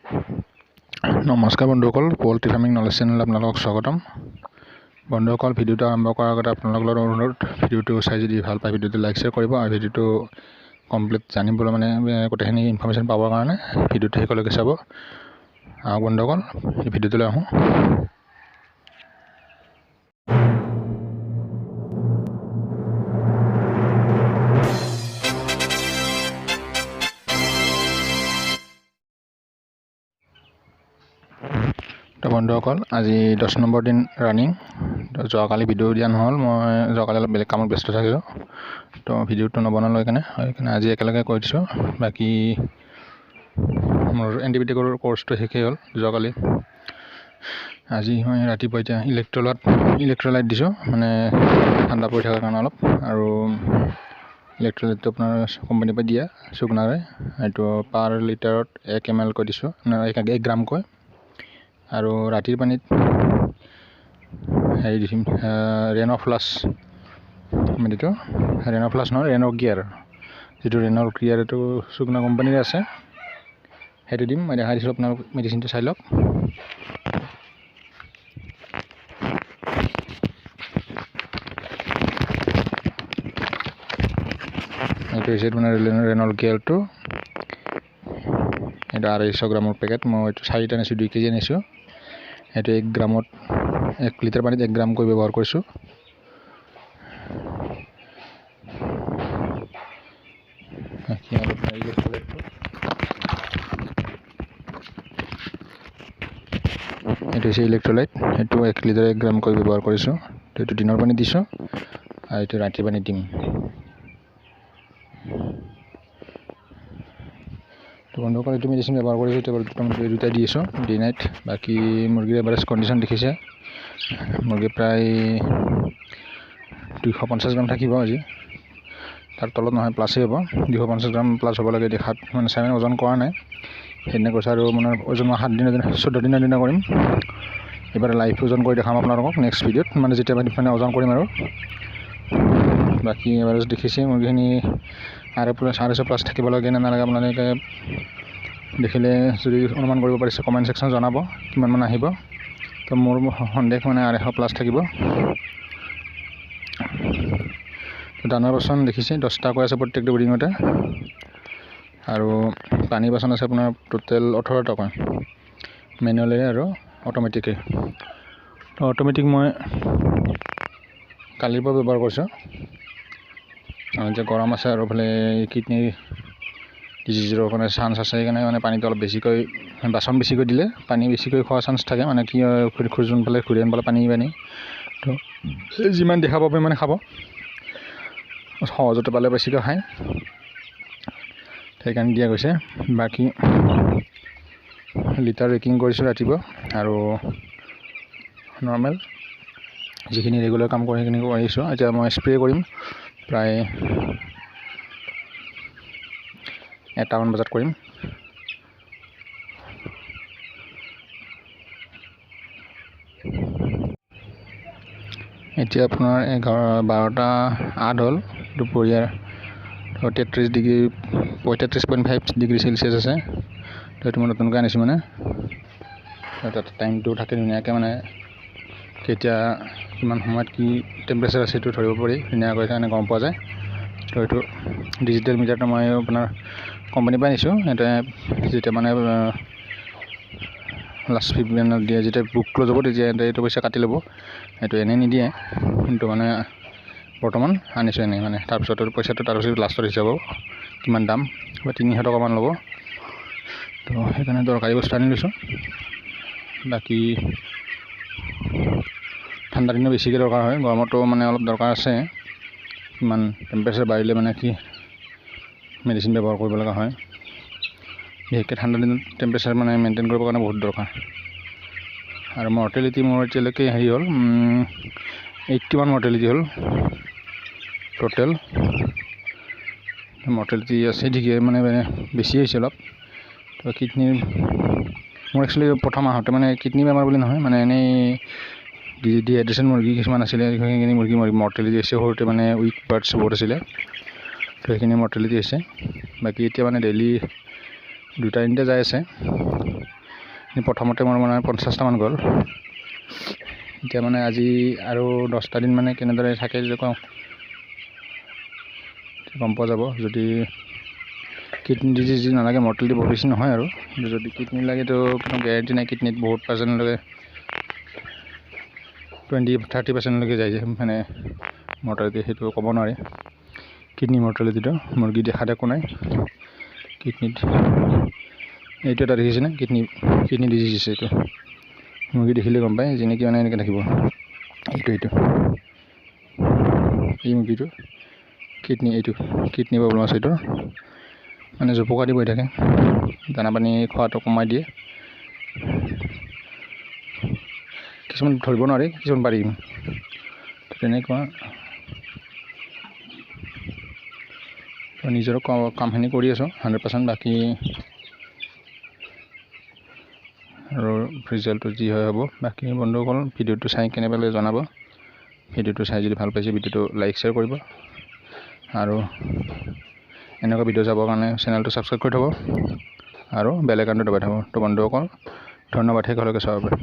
নমস্কাৰ বন্ধুসকল, পোল্ট্ৰি farming knowledge channel আপোনালোকক স্বাগতম। বন্ধুসকল, ভিডিঅ'টো আৰম্ভ কৰাৰ আগতে আপোনালোকৰ অনুৰোধ, ভিডিঅ'টো চাই যদি ভাল পায় ভিডিঅ'টো লাইক শ্বেয়াৰ কৰিব আৰু ভিডিঅ'টো কমপ্লিট জানিবলৈ মানে গোটেইখিনি ইনফৰ্মেশ্যন পাবৰ কাৰণে ভিডিঅ'টো শেষলৈকে চাব। বন্ধুসকল, ভিডিঅ'টোলৈ আহোঁ। তো বন্ধুসকল, আজি 10 নম্বৰ দিন ৰানিং। তো যোৱাকালি ভিডিঅ' দিয়া নহ'ল, মই যোৱাকালি অলপ বেলেগ কামত ব্যস্ত থাকিলোঁ, তো ভিডিঅ'টো নবনালোঁ সেইকাৰণে আজি একেলগে কৈ দিছোঁ। বাকী মোৰ এণ্টিবায়'টিকৰ কোৰ্চটো শেষেই হ'ল যোৱাকালি। আজি মই ৰাতিপুৱা এতিয়া ইলেক্ট্ৰলাইট দিছোঁ, মানে ঠাণ্ডা পৰি থকাৰ কাৰণে অলপ। আৰু ইলেক্ট্ৰলাইটটো আপোনাৰ কোম্পানীৰ পৰা দিয়া চুকনাৰে, এইটো পাৰ লিটাৰত 1 ml কৈ দিছোঁ, 1 গ্ৰামকৈ। আৰু ৰাতিৰ পানীত হেৰি দিম, ৰেনৰ ফ্লাছ, এইটো ৰেনৰ ফ্লাছ নহয়, ৰেনৰ গিয়াৰ, যিটো ৰেনৰ গিয়াৰ এইটো চুকনা কোম্পানীৰে আছে, সেইটো দিম। মই দেখাই দিছোঁ, আপোনালোক মেডিচিনটো চাই লওক। এইটো হৈছে মানে ৰেনৰ গিয়াৰটো, এইটো 250 গ্ৰামৰ পেকেট। মই এইটো 4টা আনিছোঁ, 2 কেজি আনিছোঁ। এইটো 1 গ্ৰামত 1 লিটাৰ পানীত 1 গ্ৰামকৈ ব্যৱহাৰ কৰিছোঁ। এইটো হৈছে ইলেক্ট্ৰলাইট, সেইটো 1 লিটাৰ 1 গ্ৰামকৈ ব্যৱহাৰ কৰিছোঁ। এইটো দিনৰ পানী দিছোঁ আৰু এইটো ৰাতিৰ পানী দিম। তো বন্ধুসকল, এইটো মেডিচিন ব্যৱহাৰ কৰিছোঁ, দুটা দি আছোঁ, ডে নাইট। বাকী মুৰ্গীৰ এভাৰেজ কণ্ডিশ্যন দেখিছে, মুৰ্গী প্ৰায় 250 গ্ৰাম থাকিব আজি, তাৰ তলত নহয়, প্লাছেই হ'ব। 250 গ্ৰাম প্লাছ হ'ব লাগে দেখাত, মানে চাই ওজন কৰা নাই, সেইদিনা কৈছে। আৰু মানে ওজন 14 দিনৰ দিনা কৰিম। এইবাৰ লাইভ ওজন কৰি দেখাম আপোনালোকক নেক্সট ভিডিঅ'ত, মানে যেতিয়া মানে ওজন কৰিম আৰু। বাকী এভাৰেজ দেখিছে মুৰ্গীখিনি আৰু প্লাছ 250 প্লাছ থাকিব লাগে নে নালাগে, আপোনালোকে দেখিলে যদি অনুমান কৰিব পাৰিছে কমেণ্ট ছেকশ্যন জনাব কিমান মান আহিব। তো মোৰ সন্দেহ মানে 250 প্লাছ থাকিব। দানাৰ বাচন দেখিছে 10টাকৈ আছে প্ৰত্যেকটো ব্ৰিডিঙতে, আৰু পানী বাচন আছে আপোনাৰ টোটেল 18টাকৈ, মেনুৱেলেৰে আৰু অট'মেটিকে। তো অট'মেটিক মই কালিৰ পৰা ব্যৱহাৰ কৰিছোঁ। যে গৰম আছে আৰু এইফালে কিডনী ডিজিজৰ মানে চান্স আছে, সেইকাৰণে মানে পানীটো অলপ বেছিকৈ, বাচন বেছিকৈ দিলে পানী বেছিকৈ খোৱাৰ চান্স থাকে, মানে কি যোনফালে ঘূৰি আনিবলৈ পানী। তো যিমান দেখা পাব মানে খাব, সহজতে পালে বেছিকৈ খায়, সেইকাৰণে দিয়া গৈছে। বাকী লিটাৰ ৰেকিং কৰিছোঁ ৰাতিপুৱা, আৰু নৰ্মেল যিখিনি ৰেগুলাৰ কাম কৰে সেইখিনি কৰিছোঁ। এতিয়া মই স্প্ৰে কৰিম, প্ৰায় 1টামান বজাত কৰিম। এতিয়া আপোনাৰ 12:08 হ'ল দুপৰীয়াৰ। 33.5 ডিগ্ৰী চেলচিয়াছ আছে। তো এইটো মই নতুনকৈ আনিছোঁ, মানে তাত টাইমটো থাকে ধুনীয়াকৈ, মানে কেতিয়া কিমান সময়ত কি টেম্পাৰেচাৰ আছে সেইটো ধৰিব পাৰি ধুনীয়াকৈ, কাৰণে গম পোৱা যায়। তো এইটো ডিজিটেল মিটাৰটো মই আপোনাৰ কোম্পানীৰ পৰা আনিছোঁ। এটা যেতিয়া মানে লাষ্ট 15 দিয়ে, যেতিয়া বুক ক্ল'জ হ'ব তেতিয়া এইটো পইচা কাটি ল'ব, এইটো এনেই নিদিয়ে। কিন্তু মানে বৰ্তমান আনিছোঁ এনেই, মানে তাৰপিছত পইচাটো তাৰপিছত লাষ্টত হিচাপ হ'ব কিমান দাম, 300 টকামান ল'ব। তো সেইকাৰণে দৰকাৰী বস্তু আনি লৈছোঁ। বাকী ঠাণ্ডা দিনত বেছিকৈ দৰকাৰ হয়, গৰমতো মানে অলপ দৰকাৰ আছে। ইমান টেম্পাৰেচাৰ বাঢ়িলে মানে কি মেডিচিন ব্যৱহাৰ কৰিব লগা হয়, বিশেষকৈ ঠাণ্ডা দিনত টেম্পাৰেচাৰ মানে মেইনটেইন কৰিবৰ কাৰণে বহুত দৰকাৰ। আৰু মৰ্টেলিটি মোৰ এতিয়ালৈকে হেৰি হ'ল 81 মৰ্টেলিটি হ'ল টোটেল। মৰ্টেলিটি আছে ঠিকে, মানে বেছি হৈছে অলপ। তো কিডনীৰ মোৰ একচুৱেলি প্ৰথম আহোঁতে মানে কিডনী বেমাৰ বুলি নহয়, মানে এনেই ডিহাইড্ৰেশ্যন মুৰ্গী কিছুমান আছিলে, সেইখিনি মুৰ্গী মৰ্টেলিটি হৈছে সৰুতে, মানে উইক বাৰ্ডছ বহুত আছিলে, তো সেইখিনি মৰ্টেলিটি হৈছে। বাকী এতিয়া মানে ডেইলি 2টা 3টা যাই আছে। প্ৰথমতে মোৰ মানে 50টামান গ'ল। এতিয়া মানে আজি আৰু 10টা দিন মানে কেনেদৰে থাকে যদি কওঁ গম পোৱা যাব। যদি কিডনি ডিজিজ যদি নালাগে মৰ্টেলিটি বহুত বেছি নহয় আৰু যদি কিডনি লাগেতো কোনো গেৰেণ্টি নাই। কিডনিত বহুত পাৰ্চেণ্টলৈকে 20-30% যায় যে মানে মৰ্টেলিটি, সেইটো ক'ব নোৱাৰি। কিডনি মৰ্টেলিটিটো মুৰ্গী দেখাত একো নাই, কিডনিত এইটো এটা দেখিছেনে কিডনি ডিজিজ আছে। এইটো মুৰ্গী দেখিলে গম পায়, যেনেকৈ মানে এনেকৈ থাকিব। এইটো এই মুৰ্গীটো এইটো কিডনি প্ৰব্লেম আছে। এইটো মানে জোপোকা দি বহি থাকে, দানা পানী খোৱাটো কমাই দিয়ে। কিছুমান ধৰিব নোৱাৰি, কিছুমান পাৰিম, তেনেকুৱা নিজৰ কামখিনি কৰি আছোঁ 100%। বাকী আৰু ৰিজাল্টটো যি হয় হ'ব। বাকী বন্ধুসকল ভিডিঅ'টো চাই কেনে পালে জনাব। ভিডিঅ'টো চাই যদি ভাল পাইছে ভিডিঅ'টো লাইক শ্বেয়াৰ কৰিব, আৰু এনেকুৱা ভিডিঅ' চাবৰ কাৰণে চেনেলটো ছাবস্ক্ৰাইব কৰি থ'ব আৰু বেল আইকনটো দবাই থ'ব। তো বন্ধুসকল ধন্যবাদ শেষলৈকে চাবৰ বাবে।